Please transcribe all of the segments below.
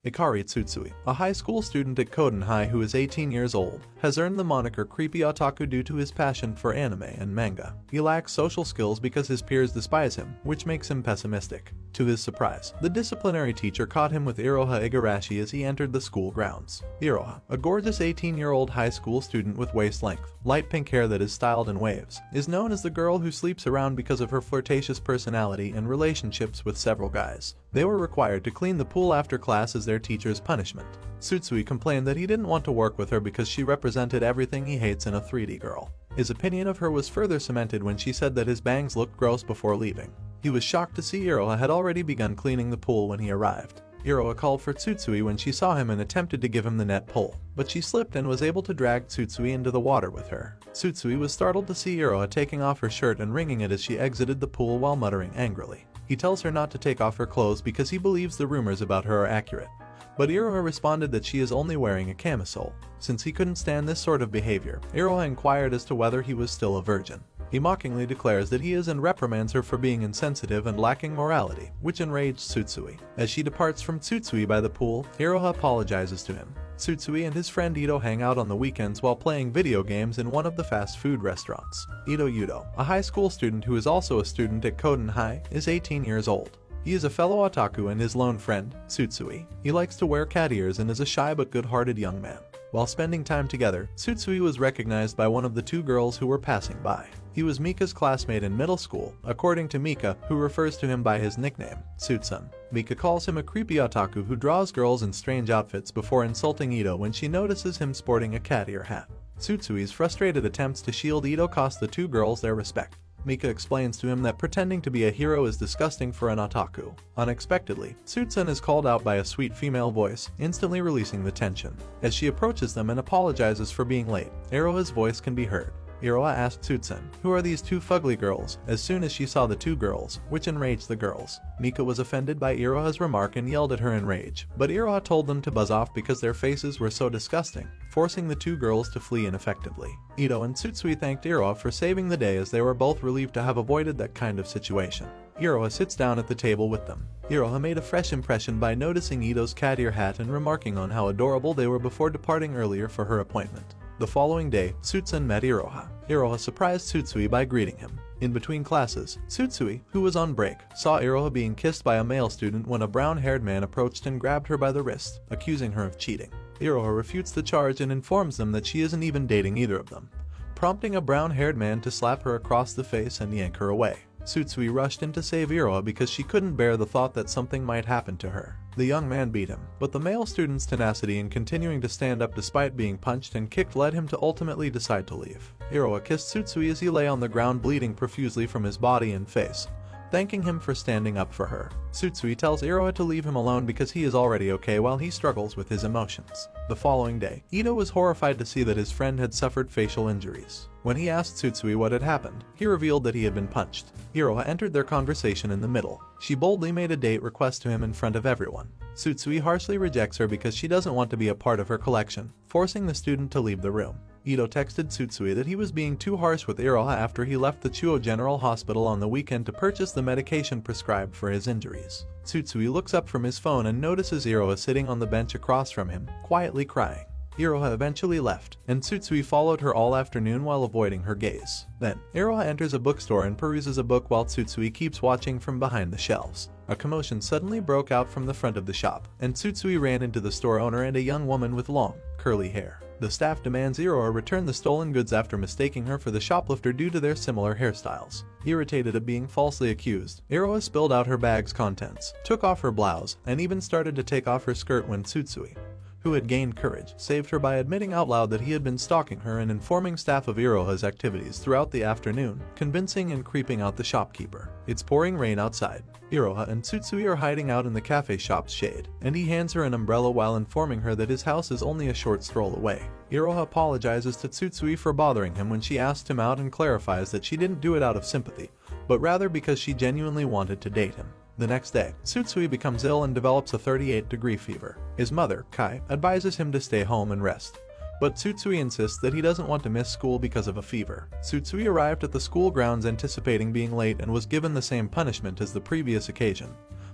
Ikari Tsutsui, a high school student at Koden High who is 18 years old, has earned the moniker Creepy Otaku due to his passion for anime and manga. He lacks social skills because his peers despise him, which makes him pessimistic. To his surprise, the disciplinary teacher caught him with Iroha Igarashi as he entered the school grounds. Iroha, a gorgeous 18-year-old high school student with waist-length, light pink hair that is styled in waves, is known as the girl who sleeps around because of her flirtatious personality and relationships with several guys. They were required to clean the pool after class as their teacher's punishment. Tsutsui complained that he didn't want to work with her because she represented everything he hates in a 3D girl. His opinion of her was further cemented when she said that his bangs looked gross before leaving. He was shocked to see Iroha had already begun cleaning the pool when he arrived. Iroha called for Tsutsui when she saw him and attempted to give him the net pull, but she slipped and was able to drag Tsutsui into the water with her. Tsutsui was startled to see Iroha taking off her shirt and wringing it as she exited the pool while muttering angrily. He tells her not to take off her clothes because he believes the rumors about her are accurate. But Iroha responded that she is only wearing a camisole. Since he couldn't stand this sort of behavior, Iroha inquired as to whether he was still a virgin. He mockingly declares that he is and reprimands her for being insensitive and lacking morality, which enraged Tsutsui. As she departs from Tsutsui by the pool, Iroha apologizes to him. Tsutsui and his friend Ito hang out on the weekends while playing video games in one of the fast food restaurants. Ito Yudo, a high school student who is also a student at Koden High, is 18 years old. He is a fellow otaku and his lone friend, Tsutsui. He likes to wear cat ears and is a shy but good-hearted young man. While spending time together, Tsutsui was recognized by one of the two girls who were passing by. He was Mika's classmate in middle school, according to Mika, who refers to him by his nickname, Tsutsun. Mika calls him a creepy otaku who draws girls in strange outfits before insulting Ito when she notices him sporting a cat ear hat. Tsutsui's frustrated attempts to shield Ito cost the two girls their respect. Mika explains to him that pretending to be a hero is disgusting for an otaku. Unexpectedly, Tsutsun is called out by a sweet female voice, instantly releasing the tension. As she approaches them and apologizes for being late, Iroha's voice can be heard. Iroha asked Tsutsun, "Who are these two fugly girls?" as soon as she saw the two girls, which enraged the girls. Mika was offended by Iroha's remark and yelled at her in rage, but Iroha told them to buzz off because their faces were so disgusting, forcing the two girls to flee ineffectively. Ito and Tsutsui thanked Iroha for saving the day as they were both relieved to have avoided that kind of situation. Iroha sits down at the table with them. Iroha made a fresh impression by noticing Ito's cat ear hat and remarking on how adorable they were before departing earlier for her appointment. The following day, Tsutsun met Iroha. Iroha surprised Tsutsui by greeting him. In between classes, Tsutsui, who was on break, saw Iroha being kissed by a male student when a brown-haired man approached and grabbed her by the wrist, accusing her of cheating. Iroha refutes the charge and informs them that she isn't even dating either of them, prompting a brown-haired man to slap her across the face and yank her away. Tsutsui rushed in to save Iroha because she couldn't bear the thought that something might happen to her. The young man beat him, but the male student's tenacity in continuing to stand up despite being punched and kicked led him to ultimately decide to leave. Iroha kissed Tsutsui as he lay on the ground bleeding profusely from his body and face, thanking him for standing up for her. Tsutsui tells Iroha to leave him alone because he is already okay while he struggles with his emotions. The following day, Ito was horrified to see that his friend had suffered facial injuries. When he asked Tsutsui what had happened, he revealed that he had been punched. Iroha entered their conversation in the middle. She boldly made a date request to him in front of everyone. Tsutsui harshly rejects her because she doesn't want to be a part of her collection, forcing the student to leave the room. Ito texted Tsutsui that he was being too harsh with Iroha after he left the Chuo General Hospital on the weekend to purchase the medication prescribed for his injuries. Tsutsui looks up from his phone and notices Iroha sitting on the bench across from him, quietly crying. Iroha eventually left, and Tsutsui followed her all afternoon while avoiding her gaze. Then, Iroha enters a bookstore and peruses a book while Tsutsui keeps watching from behind the shelves. A commotion suddenly broke out from the front of the shop, and Tsutsui ran into the store owner and a young woman with long, curly hair. The staff demands Iroha return the stolen goods after mistaking her for the shoplifter due to their similar hairstyles. Irritated at being falsely accused, Iroha spilled out her bag's contents, took off her blouse, and even started to take off her skirt when Tsutsui, who had gained courage, saved her by admitting out loud that he had been stalking her and informing staff of Iroha's activities throughout the afternoon, convincing and creeping out the shopkeeper. It's pouring rain outside. Iroha and Tsutsui are hiding out in the cafe shop's shade, and he hands her an umbrella while informing her that his house is only a short stroll away. Iroha apologizes to Tsutsui for bothering him when she asks him out and clarifies that she didn't do it out of sympathy, but rather because she genuinely wanted to date him. The next day, Tsutsui becomes ill and develops a 38-degree fever. His mother, Kai, advises him to stay home and rest, but Tsutsui insists that he doesn't want to miss school because of a fever. Tsutsui arrived at the school grounds anticipating being late and was given the same punishment as the previous occasion,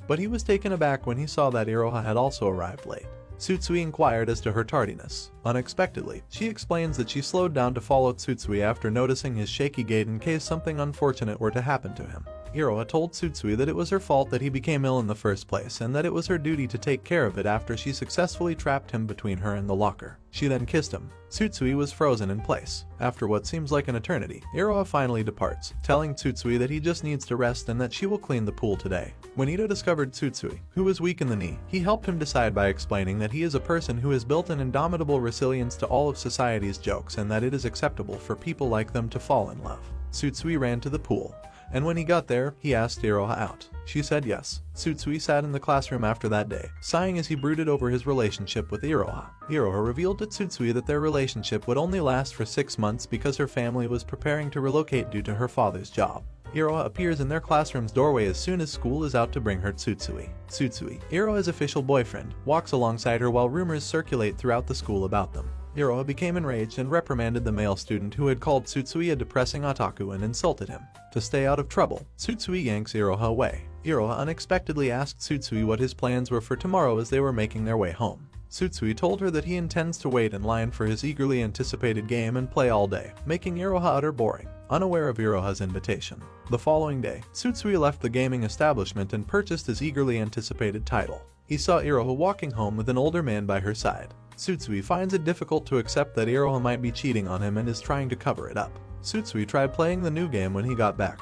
but he was taken aback when he saw that Iroha had also arrived late. Tsutsui inquired as to her tardiness. Unexpectedly, she explains that she slowed down to follow Tsutsui after noticing his shaky gait in case something unfortunate were to happen to him. Iroha told Tsutsui that it was her fault that he became ill in the first place and that it was her duty to take care of it after she successfully trapped him between her and the locker. She then kissed him. Tsutsui was frozen in place. After what seems like an eternity, Iroha finally departs, telling Tsutsui that he just needs to rest and that she will clean the pool today. When Ito discovered Tsutsui, who was weak in the knee, he helped him decide by explaining that he is a person who has built an indomitable resilience to all of society's jokes and that it is acceptable for people like them to fall in love. Tsutsui ran to the pool, and when he got there, he asked Iroha out. She said yes. Tsutsui sat in the classroom after that day, sighing as he brooded over his relationship with Iroha. Iroha revealed to Tsutsui that their relationship would only last for 6 months because her family was preparing to relocate due to her father's job. Iroha appears in their classroom's doorway as soon as school is out to bring her Tsutsui. Tsutsui, Iroha's official boyfriend, walks alongside her while rumors circulate throughout the school about them. Iroha became enraged and reprimanded the male student who had called Tsutsui a depressing otaku and insulted him. To stay out of trouble, Tsutsui yanks Iroha away. Iroha unexpectedly asked Tsutsui what his plans were for tomorrow as they were making their way home. Tsutsui told her that he intends to wait in line for his eagerly anticipated game and play all day, making Iroha utter boring, unaware of Iroha's invitation. The following day, Tsutsui left the gaming establishment and purchased his eagerly anticipated title. He saw Iroha walking home with an older man by her side. Tsutsui finds it difficult to accept that Iroha might be cheating on him and is trying to cover it up. Tsutsui tried playing the new game when he got back,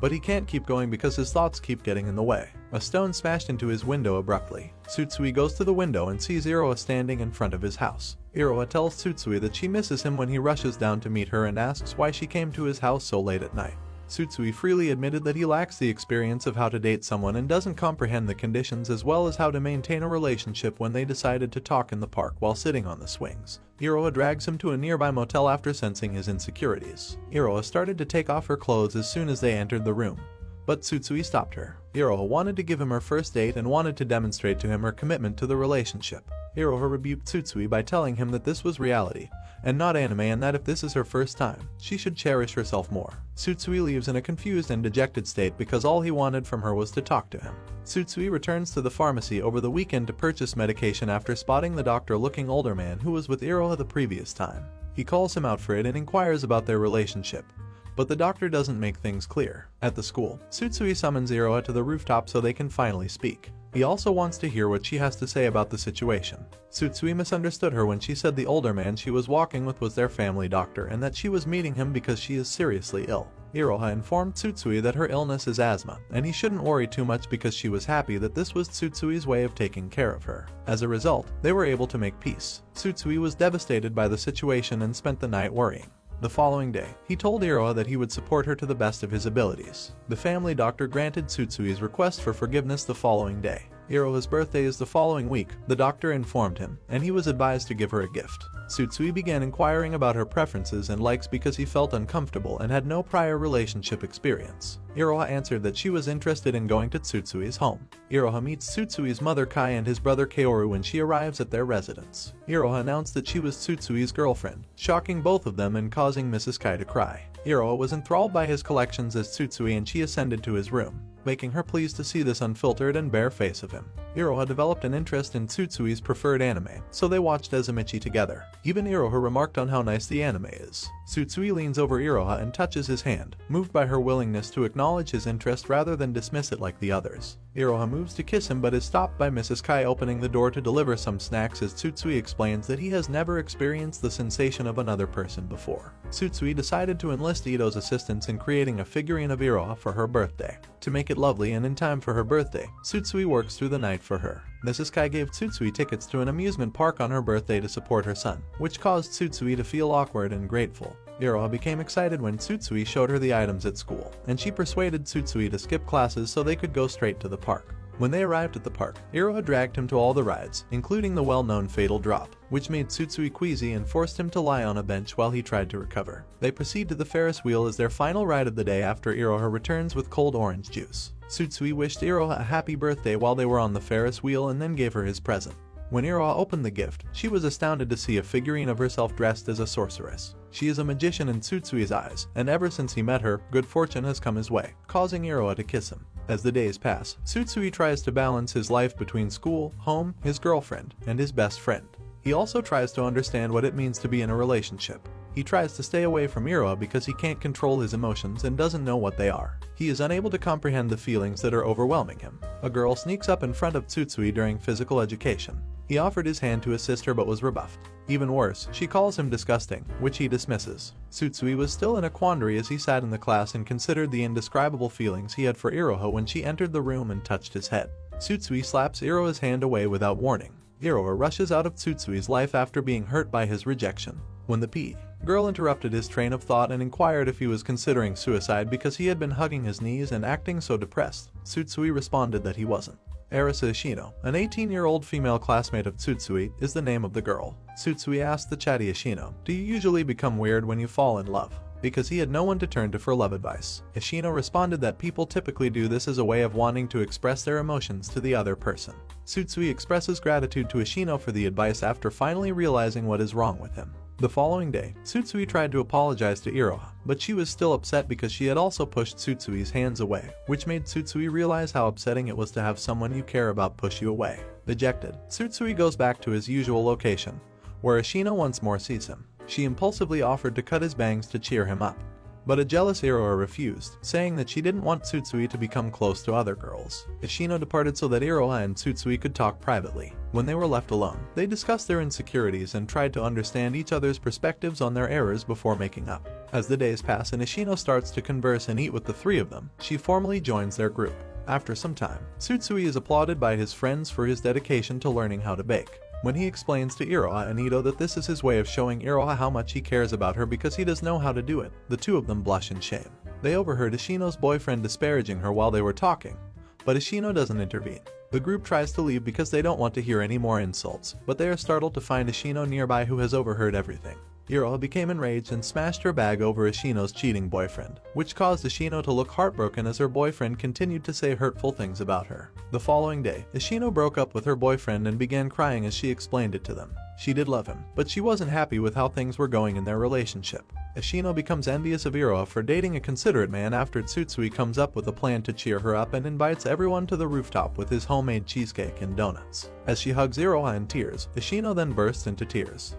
but he can't keep going because his thoughts keep getting in the way. A stone smashed into his window abruptly. Tsutsui goes to the window and sees Iroha standing in front of his house. Iroha tells Tsutsui that she misses him when he rushes down to meet her and asks why she came to his house so late at night. Tsutsui freely admitted that he lacks the experience of how to date someone and doesn't comprehend the conditions as well as how to maintain a relationship when they decided to talk in the park while sitting on the swings. Iroha drags him to a nearby motel after sensing his insecurities. Iroha started to take off her clothes as soon as they entered the room, but Tsutsui stopped her. Iroha wanted to give him her first date and wanted to demonstrate to him her commitment to the relationship. Iroha rebuked Tsutsui by telling him that this was reality and not anime and that if this is her first time, she should cherish herself more. Tsutsui leaves in a confused and dejected state because all he wanted from her was to talk to him. Tsutsui returns to the pharmacy over the weekend to purchase medication after spotting the doctor-looking older man who was with Iroha the previous time. He calls him out for it and inquires about their relationship, but the doctor doesn't make things clear. At the school, Tsutsui summons Iroha to the rooftop so they can finally speak. He also wants to hear what she has to say about the situation. Tsutsui misunderstood her when she said the older man she was walking with was their family doctor and that she was meeting him because she is seriously ill. Iroha informed Tsutsui that her illness is asthma, and he shouldn't worry too much because she was happy that this was Tsutsui's way of taking care of her. As a result, they were able to make peace. Tsutsui was devastated by the situation and spent the night worrying. The following day, he told Iroha that he would support her to the best of his abilities. The family doctor granted Tsutsui's request for forgiveness the following day. Iroha's birthday is the following week, the doctor informed him, and he was advised to give her a gift. Tsutsui began inquiring about her preferences and likes because he felt uncomfortable and had no prior relationship experience. Iroha answered that she was interested in going to Tsutsui's home. Iroha meets Tsutsui's mother Kai and his brother Kaoru when she arrives at their residence. Iroha announced that she was Tsutsui's girlfriend, shocking both of them and causing Mrs. Kai to cry. Iroha was enthralled by his collections as Tsutsui and she ascended to his room, making her pleased to see this unfiltered and bare face of him. Iroha developed an interest in Tsutsui's preferred anime, so they watched Ezamichi together. Even Iroha remarked on how nice the anime is. Tsutsui leans over Iroha and touches his hand, moved by her willingness to acknowledge his interest rather than dismiss it like the others. Iroha moves to kiss him but is stopped by Mrs. Kai opening the door to deliver some snacks as Tsutsui explains that he has never experienced the sensation of another person before. Tsutsui decided to enlist Ito's assistance in creating a figurine of Iroha for her birthday. To make it lovely and in time for her birthday, Tsutsui works through the night for her. Mrs. Kai gave Tsutsui tickets to an amusement park on her birthday to support her son, which caused Tsutsui to feel awkward and grateful. Iroha became excited when Tsutsui showed her the items at school, and she persuaded Tsutsui to skip classes so they could go straight to the park. When they arrived at the park, Iroha dragged him to all the rides, including the well-known Fatal Drop, which made Tsutsui queasy and forced him to lie on a bench while he tried to recover. They proceed to the Ferris wheel as their final ride of the day after Iroha returns with cold orange juice. Tsutsui wished Iroha a happy birthday while they were on the Ferris wheel and then gave her his present. When Iroha opened the gift, she was astounded to see a figurine of herself dressed as a sorceress. She is a magician in Tsutsui's eyes, and ever since he met her, good fortune has come his way, causing Iroha to kiss him. As the days pass, Tsutsui tries to balance his life between school, home, his girlfriend, and his best friend. He also tries to understand what it means to be in a relationship. He tries to stay away from Iroha because he can't control his emotions and doesn't know what they are. He is unable to comprehend the feelings that are overwhelming him. A girl sneaks up in front of Tsutsui during physical education. He offered his hand to assist her but was rebuffed. Even worse, she calls him disgusting, which he dismisses. Tsutsui was still in a quandary as he sat in the class and considered the indescribable feelings he had for Iroha when she entered the room and touched his head. Tsutsui slaps Iroha's hand away without warning. Iroha rushes out of Tsutsui's life after being hurt by his rejection. When the girl interrupted his train of thought and inquired if he was considering suicide because he had been hugging his knees and acting so depressed, Tsutsui responded that he wasn't. Arisa Ishino, an 18-year-old female classmate of Tsutsui, is the name of the girl. Tsutsui asked the chatty Ishino, "Do you usually become weird when you fall in love?" Because he had no one to turn to for love advice. Ishino responded that people typically do this as a way of wanting to express their emotions to the other person. Tsutsui expresses gratitude to Ishino for the advice after finally realizing what is wrong with him. The following day, Tsutsui tried to apologize to Iroha, but she was still upset because she had also pushed Tsutsui's hands away, which made Tsutsui realize how upsetting it was to have someone you care about push you away. Dejected, Tsutsui goes back to his usual location, where Ishino once more sees him. She impulsively offered to cut his bangs to cheer him up, but a jealous Iroha refused, saying that she didn't want Tsutsui to become close to other girls. Ishino departed so that Iroha and Tsutsui could talk privately. When they were left alone, they discussed their insecurities and tried to understand each other's perspectives on their errors before making up. As the days pass and Ishino starts to converse and eat with the three of them, she formally joins their group. After some time, Tsutsui is applauded by his friends for his dedication to learning how to bake. When he explains to Iroha and Ito that this is his way of showing Iroha how much he cares about her because he does know how to do it, the two of them blush in shame. They overheard Ishino's boyfriend disparaging her while they were talking, but Ishino doesn't intervene. The group tries to leave because they don't want to hear any more insults, but they are startled to find Ishino nearby who has overheard everything. Iroha became enraged and smashed her bag over Ishino's cheating boyfriend, which caused Ishino to look heartbroken as her boyfriend continued to say hurtful things about her. The following day, Ishino broke up with her boyfriend and began crying as she explained it to them. She did love him, but she wasn't happy with how things were going in their relationship. Ishino becomes envious of Iroha for dating a considerate man after Tsutsui comes up with a plan to cheer her up and invites everyone to the rooftop with his homemade cheesecake and donuts. As she hugs Iroha in tears, Ishino then bursts into tears.